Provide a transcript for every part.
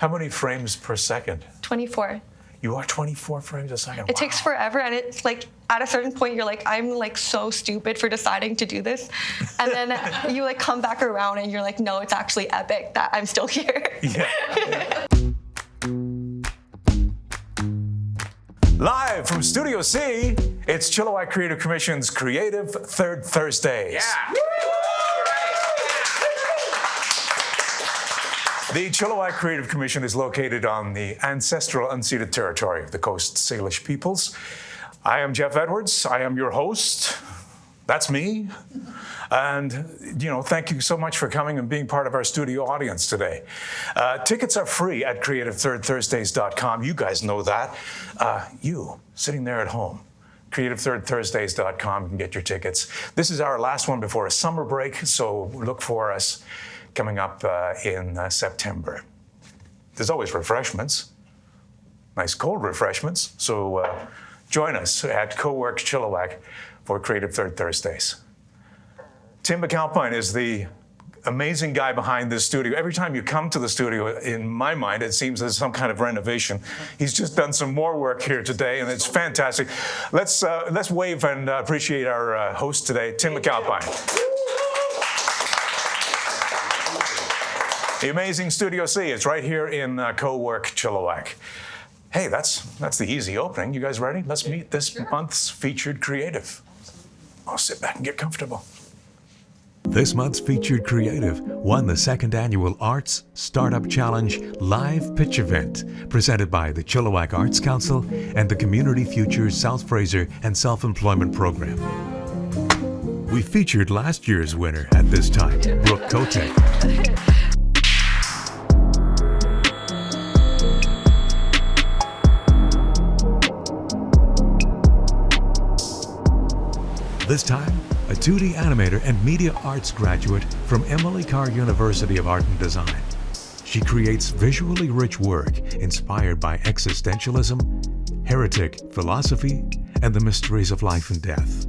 How many frames per second? 24. You are 24 frames a second. It takes forever, and it's like at a certain point you're like, I'm like so stupid for deciding to do this, and then you like come back around and you're like, no, it's actually epic that I'm still here. Yeah. Live from Studio C, it's Chilliwack Creative Commission's Creative Third Thursdays. Yeah. The Chilliwack Creative Commission is located on the ancestral unceded territory of the Coast Salish peoples. I am Geoff Edwards. I am your host. That's me. And, thank you so much for coming and being part of our studio audience today. Tickets are free at creativethirdthursdays.com. You guys know that. You, sitting there at home, creativethirdthursdays.com, you can get your tickets. This is our last one before a summer break, so look for us coming up in September. There's always refreshments, nice cold refreshments. So join us at Cowork Chilliwack for Creative Third Thursdays. Tim McAlpine is the amazing guy behind this studio. Every time you come to the studio, in my mind, it seems there's some kind of renovation. He's just done some more work here today, and it's fantastic. Let's wave and appreciate our host today, Tim McAlpine. The amazing Studio C. It's right here in Cowork Chilliwack. Hey, that's the easy opening. You guys ready? Let's meet this month's featured creative. I'll sit back and get comfortable. This month's featured creative won the second annual Arts Startup Challenge live pitch event presented by the Chilliwack Arts Council and the Community Futures South Fraser and Self-Employment Program. We featured last year's winner at this time, Brooke Kotek. This time, a 2D animator and media arts graduate from Carr University of Art and Design. She creates visually rich work inspired by existentialism, heretic philosophy, and the mysteries of life and death.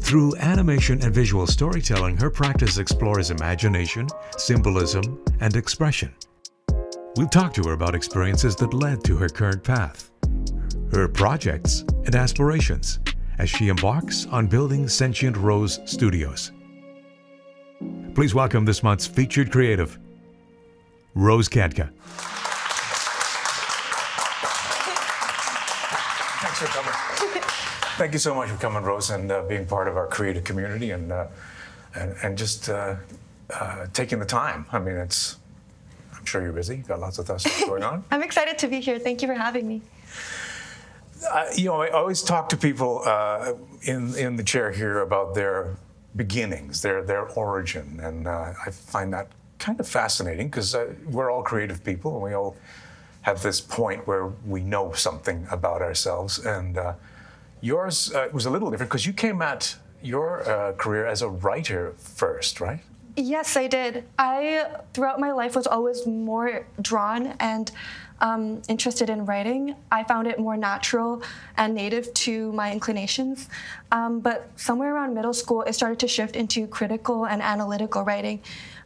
Through animation and visual storytelling, her practice explores imagination, symbolism, and expression. We've talked to her about experiences that led to her current path, her projects and aspirations, as she embarks on building Sentient Rose Studios. Please welcome this month's featured creative, Rose Khadka. Thanks for coming. Thank you so much for coming, Rose, and being part of our creative community and just taking the time. I mean, I'm sure you're busy. You've got lots of stuff going on. I'm excited to be here. Thank you for having me. I always talk to people in the chair here about their beginnings, their origin, and I find that kind of fascinating because we're all creative people and we all have this point where we know something about ourselves. And yours was a little different because you came at your career as a writer first, right? Yes, I did. Throughout my life, was always more drawn and interested in writing. I found it more natural and native to my inclinations. But somewhere around middle school, it started to shift into critical and analytical writing.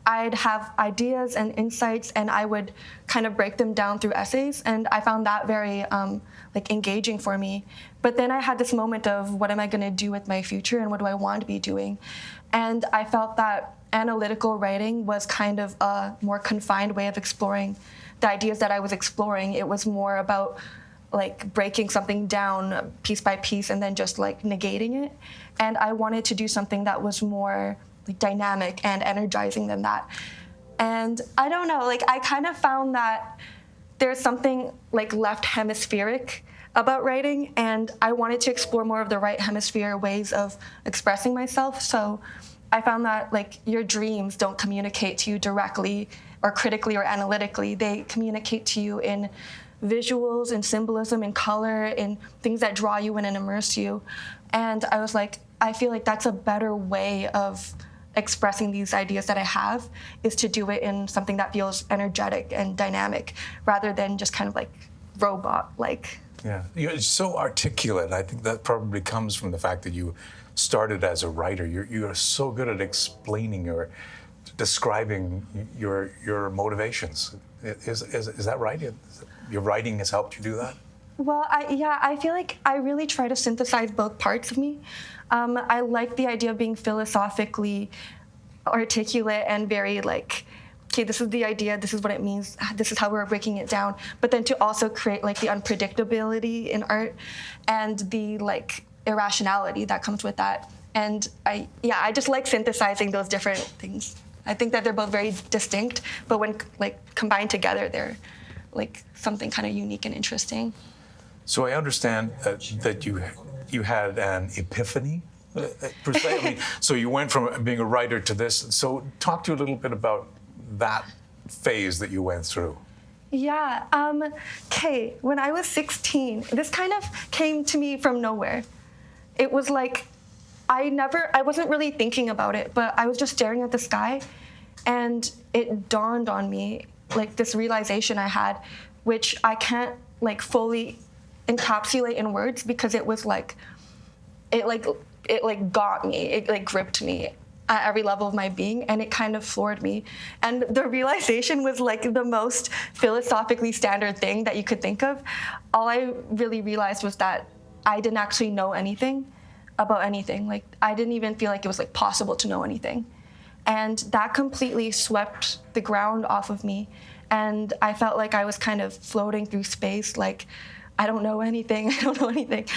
I'd have ideas and insights, and I would kind of break them down through essays, and I found that very engaging for me. But then I had this moment of, what am I going to do with my future, and what do I want to be doing? And I felt that analytical writing was kind of a more confined way of exploring the ideas that I was exploring. It was more about breaking something down piece by piece and then just negating it. And I wanted to do something that was more dynamic and energizing than that. And I don't know, I kind of found that there's something left hemispheric about writing, and I wanted to explore more of the right hemisphere ways of expressing myself. So I found that your dreams don't communicate to you directly or critically or analytically. They communicate to you in visuals, in symbolism, in color, in things that draw you in and immerse you. And I was I feel that's a better way of expressing these ideas that I have, is to do it in something that feels energetic and dynamic rather than just kind of robot-like. Yeah, you're so articulate. I think that probably comes from the fact that you started as a writer. You're so good at explaining or describing your motivations. Is that right? Your writing has helped you do that? Well, I feel like I really try to synthesize both parts of me. I like the idea of being philosophically articulate and very like, okay, this is the idea, this is what it means, this is how we're breaking it down. But then to also create like the unpredictability in art and the like irrationality that comes with that. And I just like synthesizing those different things. I think that they're both very distinct, but when like combined together, they're like something kind of unique and interesting. So I understand that you had an epiphany, per se. I mean, so you went from being a writer to this. So talk to you a little bit about that phase that you went through. Yeah. Okay. When I was 16, this kind of came to me from nowhere. It was like I wasn't really thinking about it, but I was just staring at the sky, and it dawned on me like this realization I had, which I can't like fully encapsulate in words because it was like it got me, it like gripped me at every level of my being, and it kind of floored me. And the realization was like the most philosophically standard thing that you could think of. All I really realized was that I didn't actually know anything about anything. Like I didn't even feel like it was like possible to know anything. And that completely swept the ground off of me. And I felt like I was kind of floating through space, like, I don't know anything, I don't know anything.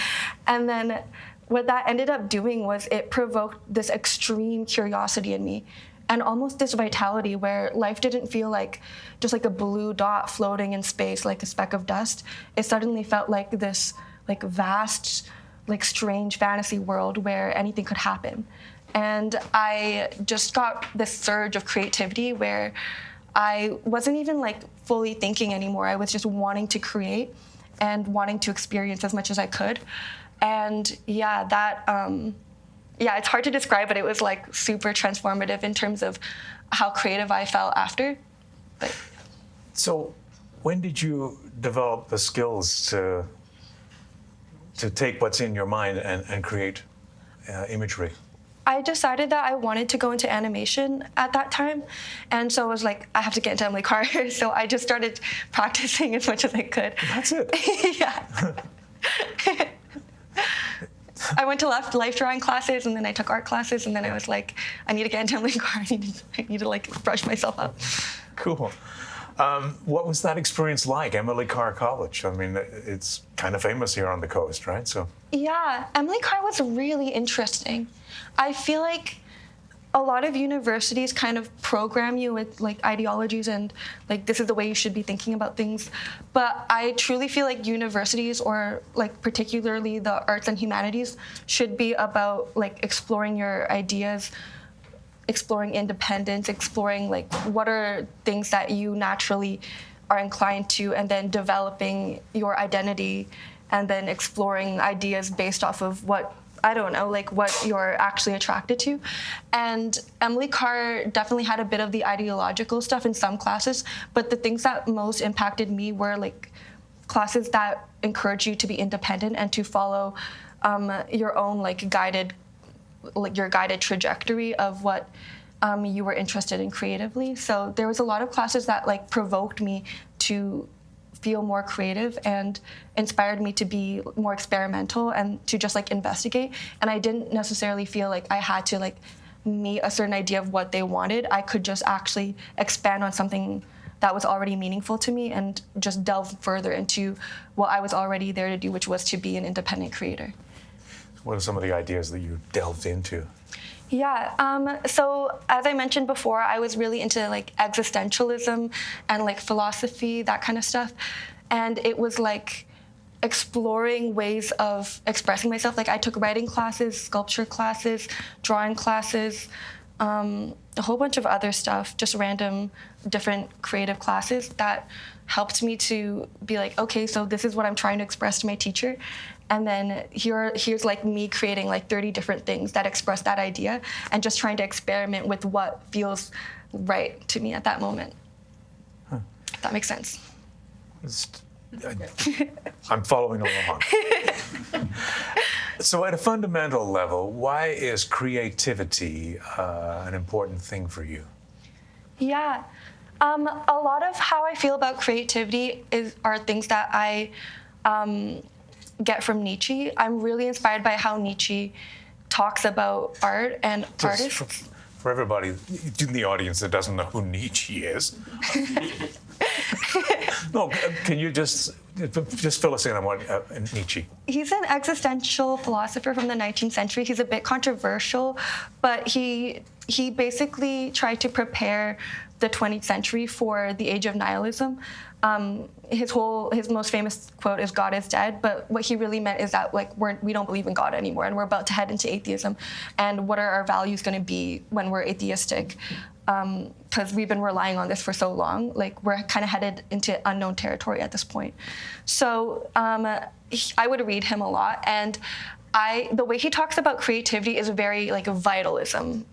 And then what that ended up doing was it provoked this extreme curiosity in me and almost this vitality where life didn't feel like just like a blue dot floating in space, like a speck of dust. It suddenly felt like this like vast, like strange fantasy world where anything could happen. And I just got this surge of creativity where I wasn't even like fully thinking anymore. I was just wanting to create and wanting to experience as much as I could. And it's hard to describe, but it was like super transformative in terms of how creative I felt after. But so when did you develop the skills to take what's in your mind and create imagery? I decided that I wanted to go into animation at that time. And so I was like, I have to get into Emily Carr. So I just started practicing as much as I could. That's it. Yeah. I went to life drawing classes, and then I took art classes, and then I was like, I need to get into Emily Carr. I need to like brush myself up. Cool. What was that experience like, Emily Carr College? I mean, it's kind of famous here on the coast, right? So. Yeah, Emily Carr was really interesting. I feel like a lot of universities kind of program you with like ideologies and like this is the way you should be thinking about things. But I truly feel like universities, or like particularly the arts and humanities, should be about like exploring your ideas, exploring independence, exploring like what are things that you naturally are inclined to, and then developing your identity, and then exploring ideas based off of what, I don't know, like what you're actually attracted to. And Emily Carr definitely had a bit of the ideological stuff in some classes, but the things that most impacted me were like classes that encourage you to be independent and to follow your own like guided trajectory of what you were interested in creatively. So there was a lot of classes that like provoked me to feel more creative and inspired me to be more experimental and to just like investigate. And I didn't necessarily feel like I had to like meet a certain idea of what they wanted. I could just actually expand on something that was already meaningful to me and just delve further into what I was already there to do, which was to be an independent creator. What are some of the ideas that you delved into? Yeah, so as I mentioned before, I was really into like existentialism and like philosophy, that kind of stuff. And it was like exploring ways of expressing myself. Like I took writing classes, sculpture classes, drawing classes, a whole bunch of other stuff, just random different creative classes that helped me to be like, okay, so this is what I'm trying to express to my teacher. And then here's like me creating like 30 different things that express that idea and just trying to experiment with what feels right to me at that moment. Huh. If that makes sense. I'm following along. So at a fundamental level, why is creativity an important thing for you? Yeah. A lot of how I feel about creativity are things that I get from Nietzsche. I'm really inspired by how Nietzsche talks about art and artists. For everybody in the audience that doesn't know who Nietzsche is, no, can you just fill us in on what Nietzsche? He's an existential philosopher from the 19th century. He's a bit controversial, but he basically tried to prepare the 20th century for the age of nihilism. His most famous quote is "God is dead," but what he really meant is that we don't believe in God anymore, and we're about to head into atheism. And what are our values going to be when we're atheistic? Because we've been relying on this for so long, we're kind of headed into unknown territory at this point. So I would read him a lot, and the way he talks about creativity is very vitalism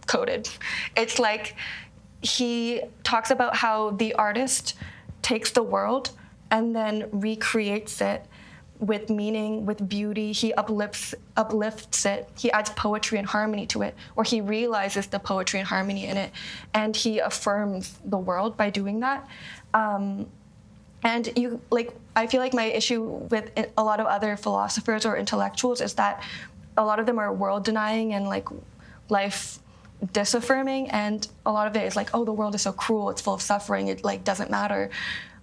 coded. It's like he talks about how the artist takes the world and then recreates it with meaning, with beauty. He uplifts it. He adds poetry and harmony to it, or he realizes the poetry and harmony in it, and he affirms the world by doing that. And I feel like my issue with a lot of other philosophers or intellectuals is that a lot of them are world denying and life disaffirming, and a lot of it is the world is so cruel, it's full of suffering, it doesn't matter,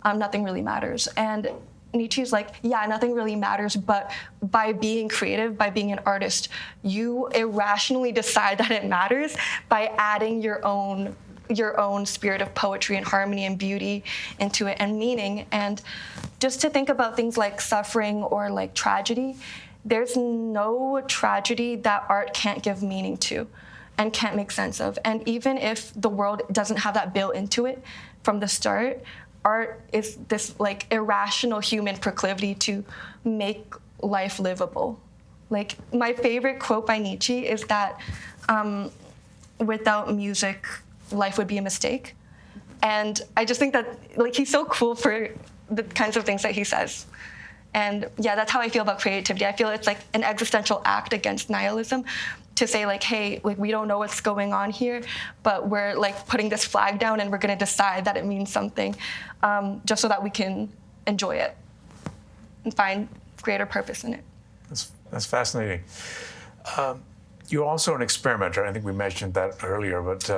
nothing really matters. And Nietzsche's nothing really matters, but by being creative, by being an artist, you irrationally decide that it matters by adding your own spirit of poetry and harmony and beauty into it and meaning. And just to think about things like suffering or tragedy, there's no tragedy that art can't give meaning to and can't make sense of. And even if the world doesn't have that built into it from the start, art is this irrational human proclivity to make life livable. My favorite quote by Nietzsche is that without music, life would be a mistake. And I just think that he's so cool for the kinds of things that he says. And yeah, that's how I feel about creativity. I feel it's an existential act against nihilism to say hey, we don't know what's going on here, but we're putting this flag down and we're going to decide that it means something, just so that we can enjoy it and find greater purpose in it. That's fascinating. You're also an experimenter. I think we mentioned that earlier, but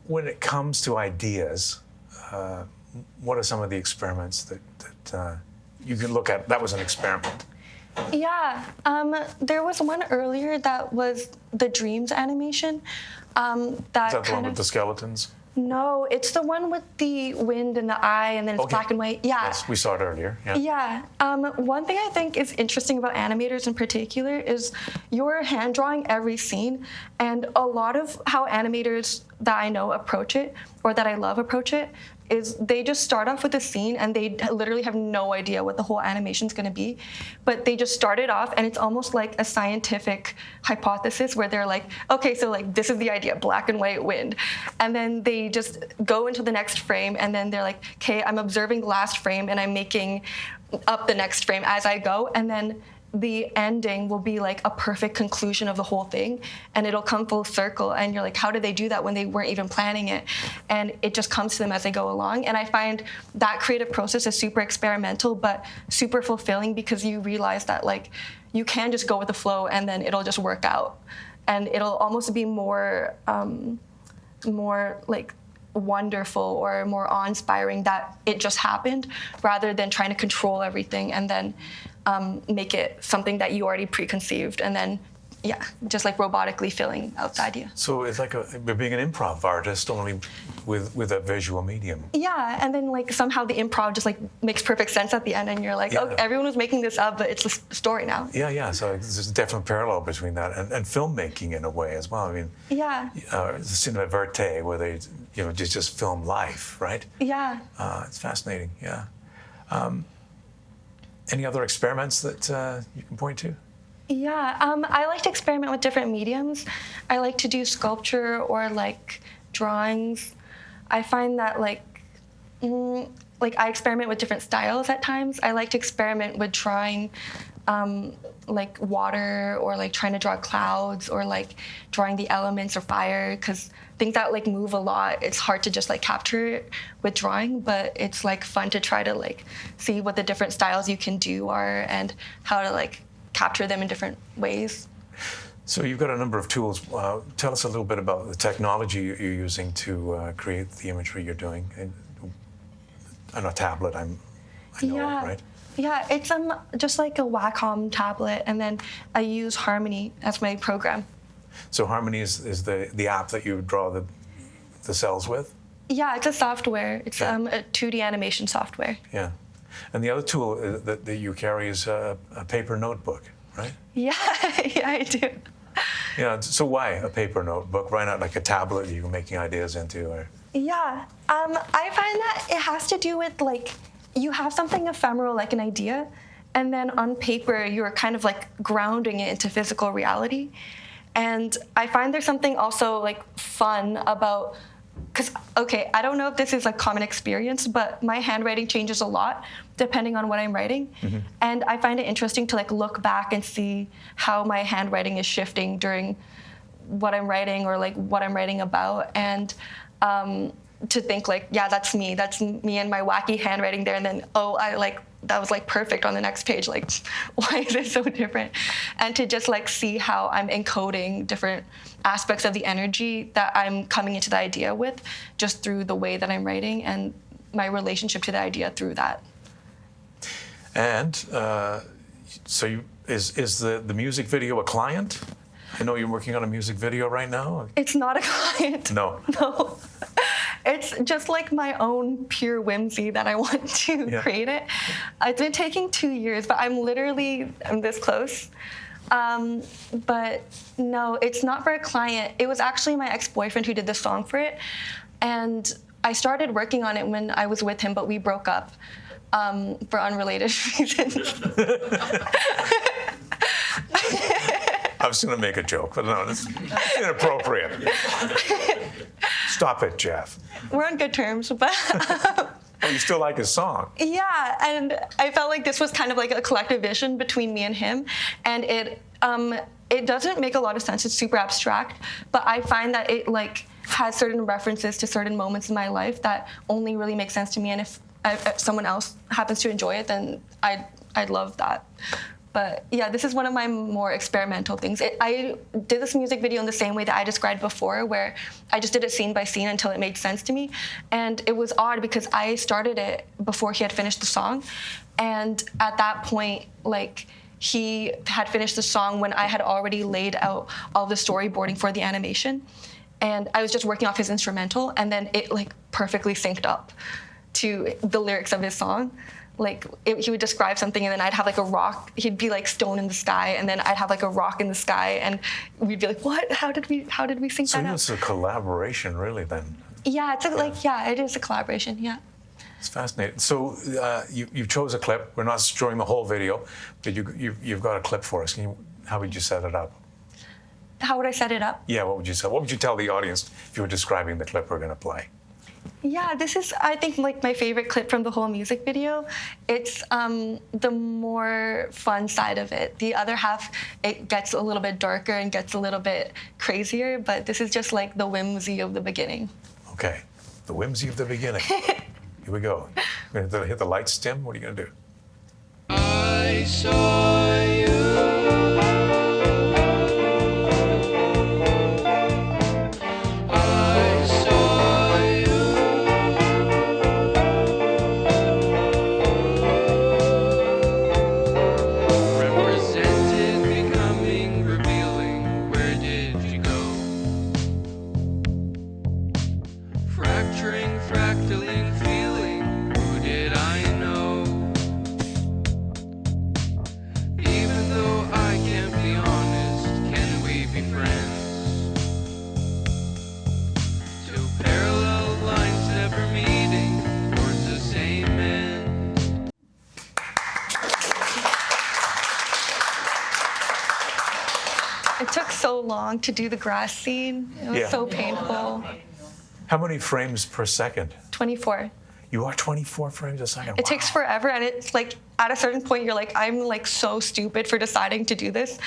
when it comes to ideas, what are some of the experiments that you can look at? That was an experiment. Yeah, there was one earlier that was the Dreams animation. Is that the one with the skeletons? No, it's the one with the wind and the eye, and then it's black and white. Yeah. Yes, we saw it earlier. Yeah. Yeah. One thing I think is interesting about animators in particular is you're hand drawing every scene, and a lot of how animators that I know approach it, or that I love approach it, is they just start off with a scene and they literally have no idea what the whole animation's going to be, but they just start it off and it's almost like a scientific hypothesis where they're okay, so this is the idea, black and white wind, and then they just go into the next frame and then they're okay, I'm observing the last frame and I'm making up the next frame as I go, and then the ending will be a perfect conclusion of the whole thing, and it'll come full circle, and you're how did they do that when they weren't even planning it? And it just comes to them as they go along. And I find that creative process is super experimental but super fulfilling, because you realize that you can just go with the flow and then it'll just work out, and it'll almost be more wonderful or more awe-inspiring that it just happened, rather than trying to control everything and then make it something that you already preconceived, and then just robotically filling out the idea. So it's being an improv artist, only with a visual medium. Yeah, and then somehow the improv just makes perfect sense at the end, and you're oh, everyone was making this up, but it's a story now. Yeah. So there's a definite parallel between that and filmmaking in a way as well. I mean, the cinema verte, where they just film life, right? Yeah. It's fascinating. Yeah. Any other experiments that you can point to? Yeah, I like to experiment with different mediums. I like to do sculpture or drawings. I find that I experiment with different styles at times. I like to experiment with drawing like water or like trying to draw clouds or like drawing the elements or fire, because things that like move a lot, it's hard to just like capture it with drawing, but it's like fun to try to like see what the different styles you can do are and how to like capture them in different ways. So you've got a number of tools. Tell us a little bit about the technology you're using to create the imagery you're doing. On a tablet, I know, right? Yeah, it's just like a Wacom tablet, and then I use Harmony as my program. So Harmony is the app that you draw the cells with? Yeah, it's a software. It's Yeah. a 2D animation software. Yeah. And the other tool that you carry is a paper notebook, right? Yeah, yeah, I do. Yeah. So why a paper notebook? Why not like a tablet you're making ideas into? Or Yeah, I find that it has to do with like, you have something ephemeral like an idea, and then on paper you're kind of like grounding it into physical reality. And I find there's something also like fun about, because, okay, I don't know if this is a common experience, but my handwriting changes a lot depending on what I'm writing. Mm-hmm. And I find it interesting to like look back and see how my handwriting is shifting during what I'm writing or like what I'm writing about. And to think like, yeah, that's me and my wacky handwriting there. And then, oh, that was like perfect on the next page. Like, why is it so different? And to just like see how I'm encoding different aspects of the energy that I'm coming into the idea with just through the way that I'm writing and my relationship to the idea through that. And so is the music video a client? I know you're working on a music video right now. It's not a client. No. No. It's just like my own pure whimsy that I want to create it. It's been taking 2 years, but I'm this close. But no, it's not for a client. It was actually my ex-boyfriend who did the song for it. And I started working on it when I was with him, but we broke up for unrelated reasons. I was going to make a joke, but no, it's inappropriate. Stop it, Geoff. We're on good terms, but... Oh, you still like his song? Yeah, and I felt like this was kind of like a collective vision between me and him, and it doesn't make a lot of sense. It's super abstract, but I find that it like has certain references to certain moments in my life that only really make sense to me, and if someone else happens to enjoy it, then I'd love that. But yeah, this is one of my more experimental things. I did this music video in the same way that I described before, where I just did it scene by scene until it made sense to me. And it was odd because I started it before he had finished the song. And at that point, like, he had finished the song when I had already laid out all the storyboarding for the animation. And I was just working off his instrumental, and then it like perfectly synced up to the lyrics of his song. Like, he would describe something, and then I'd have like a rock. He'd be like stone in the sky, and then I'd have like a rock in the sky, and we'd be like, "What? How did we sync that up?" So it's a collaboration, really, then. Yeah, it is a collaboration. Yeah. It's fascinating. So you chose a clip. We're not showing the whole video, but you've got a clip for us. How would you set it up? How would I set it up? Yeah, what would you say? What would you tell the audience if you were describing the clip we're going to play? Yeah, this is, I think, like my favorite clip from the whole music video. It's the more fun side of it. The other half, it gets a little bit darker and gets a little bit crazier, but this is just like the whimsy of the beginning. Okay, the whimsy of the beginning. Here we go. You're going to hit the lights dim? What are you going to do? I saw you. It took so long to do the grass scene. It was so painful. How many frames per second? 24. You are 24 frames a second. It takes forever, and it's like at a certain point you're like, I'm like so stupid for deciding to do this,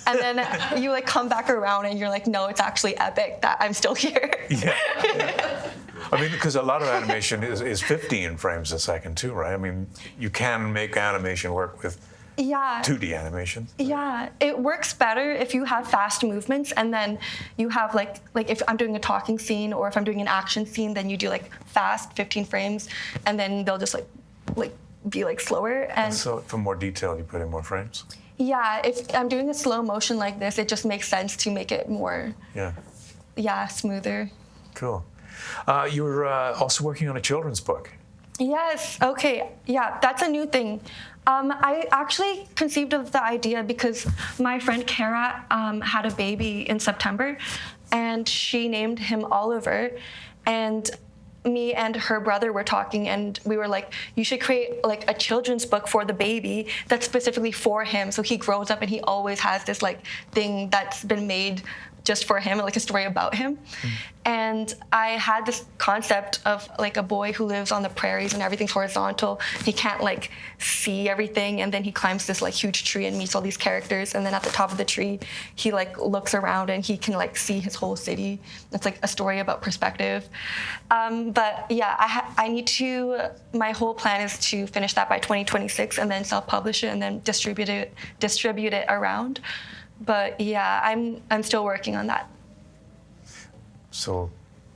and then you like come back around and you're like, no, it's actually epic that I'm still here. Yeah. I mean, because a lot of animation is 15 frames a second too, right? I mean, you can make animation work with Yeah. 2D animation. Yeah, it works better if you have fast movements, and then you have like if I'm doing a talking scene or if I'm doing an action scene, then you do like fast 15 frames, and then they'll just like be like slower. And So for more detail, you put in more frames? yeah, if I'm doing a slow motion like this, it just makes sense to make it more, smoother. Cool. You're also working on a children's book. Yes, okay, yeah, that's a new thing. I actually conceived of the idea because my friend Kara had a baby in September, and she named him Oliver, and me and her brother were talking, and we were like, you should create like a children's book for the baby that's specifically for him, so he grows up and he always has this like thing that's been made just for him, like a story about him. And I had this concept of like a boy who lives on the prairies and everything's horizontal. He can't like see everything, and then he climbs this like huge tree and meets all these characters, and then at the top of the tree he like looks around and he can like see his whole city. It's like a story about perspective. But yeah, I need to, my whole plan is to finish that by 2026 and then self-publish it and then distribute it around. But yeah, I'm still working on that. So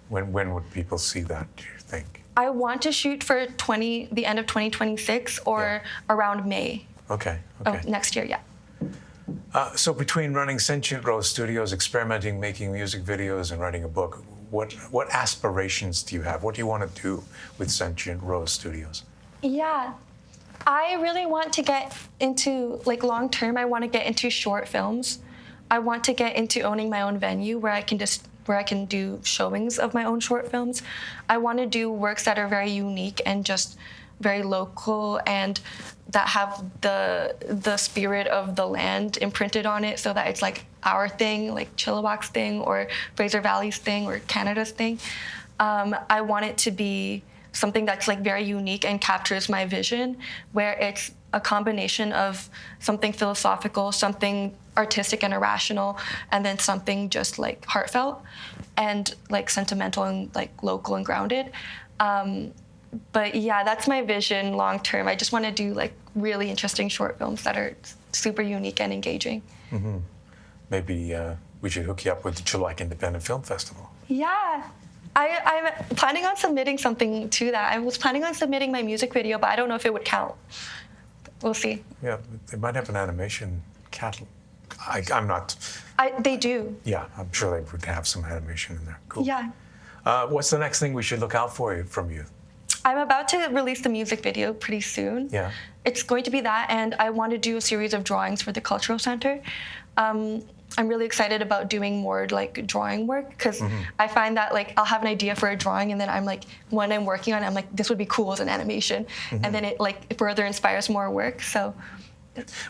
when would people see that, do you think? I want to shoot for the end of 2026 or around May Okay. of next year, yeah. So between running Sentient Rose Studios, experimenting, making music videos, and writing a book, what aspirations do you have? What do you want to do with Sentient Rose Studios? Yeah, I really want to get into, like long term, I want to get into short films. I want to get into owning my own venue where I can do showings of my own short films. I want to do works that are very unique and just very local and that have the spirit of the land imprinted on it, so that it's like our thing, like Chilliwack's thing or Fraser Valley's thing or Canada's thing. I want it to be something that's like very unique and captures my vision, where it's a combination of something philosophical, something artistic and irrational, and then something just like heartfelt and like sentimental and like local and grounded. But yeah, that's my vision long term. I just want to do like really interesting short films that are super unique and engaging. Mm-hmm. Maybe we should hook you up with the Chilliwack Independent Film Festival. Yeah. I'm planning on submitting something to that. I was planning on submitting my music video, but I don't know if it would count. We'll see. Yeah, they might have an animation catalog. I'm not. They do. Yeah, I'm sure they would have some animation in there. Cool. Yeah. What's the next thing we should look out for from you? I'm about to release the music video pretty soon. Yeah. It's going to be that, and I want to do a series of drawings for the Cultural Center. I'm really excited about doing more like drawing work, because I find that like I'll have an idea for a drawing, and then I'm like, when I'm working on it, I'm like, this would be cool as an animation, and then it like further inspires more work. So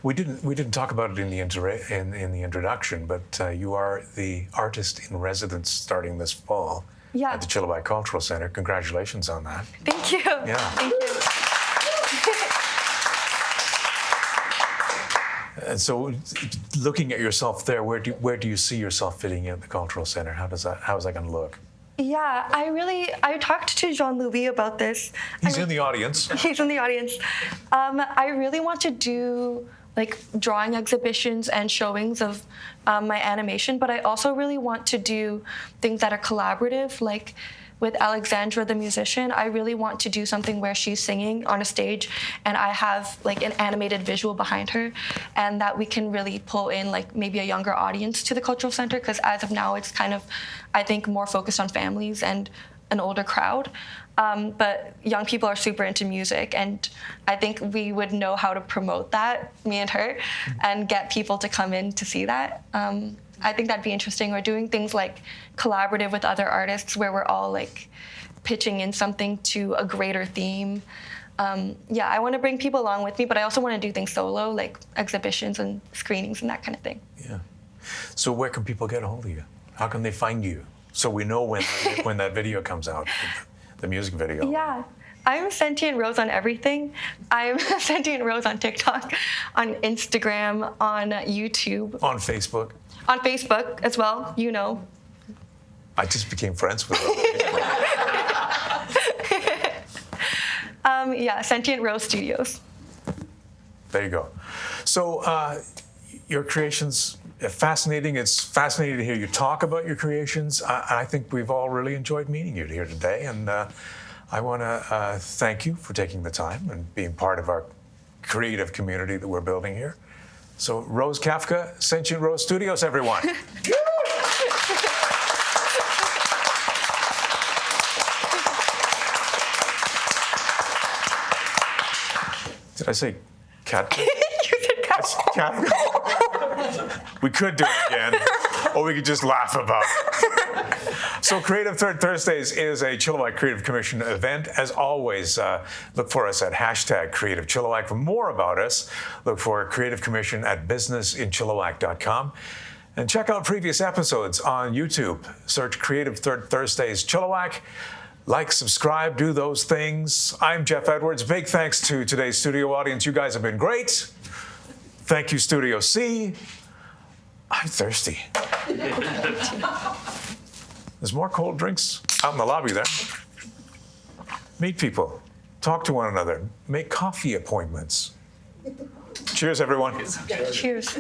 we didn't talk about it in the introduction, but you are the artist in residence starting this fall at the Chilliwack Cultural Center. Congratulations on that. Thank you. Yeah. Thank you. And so, looking at yourself there, where do you see yourself fitting in at the Cultural Center? How is that going to look? Yeah, I talked to Jean-Louis about this. He's in the audience. He's in the audience. I really want to do like drawing exhibitions and showings of my animation, but I also really want to do things that are collaborative, like with Alexandra, the musician. I really want to do something where she's singing on a stage and I have like an animated visual behind her, and that we can really pull in like maybe a younger audience to the Cultural Center, because as of now it's kind of, I think, more focused on families and an older crowd. But young people are super into music, and I think we would know how to promote that, me and her, and get people to come in to see that. I think that'd be interesting. Or doing things like collaborative with other artists where we're all like pitching in something to a greater theme. Yeah, I want to bring people along with me, but I also want to do things solo, like exhibitions and screenings and that kind of thing. Yeah. So where can people get a hold of you? How can they find you? So we know when that video comes out, the music video. Yeah. I'm Sentient Rose on everything. I'm Sentient Rose on TikTok, on Instagram, on YouTube. On Facebook. On Facebook as well, you know. I just became friends with her. Yeah, Sentient Rose Studios. There you go. So your creations are fascinating. It's fascinating to hear you talk about your creations. I think we've all really enjoyed meeting you here today. And I want to thank you for taking the time and being part of our creative community that we're building here. So Rose Khadka, Sentient Rose Studios, everyone. Did I say Khadka? You said Khadka. We could do it again, or we could just laugh about it. So Creative Third Thursdays is a Chilliwack Creative Commission event. As always, look for us at #CreativeChilliwack. For more about us, look for Creative Commission at businessinchilliwack.com. And check out previous episodes on YouTube. Search Creative Third Thursdays Chilliwack. Like, subscribe, do those things. I'm Geoff Edwards. Big thanks to today's studio audience. You guys have been great. Thank you, Studio C. I'm thirsty. There's more cold drinks out in the lobby there. Meet people. Talk to one another. Make coffee appointments. Cheers, everyone. Cheers.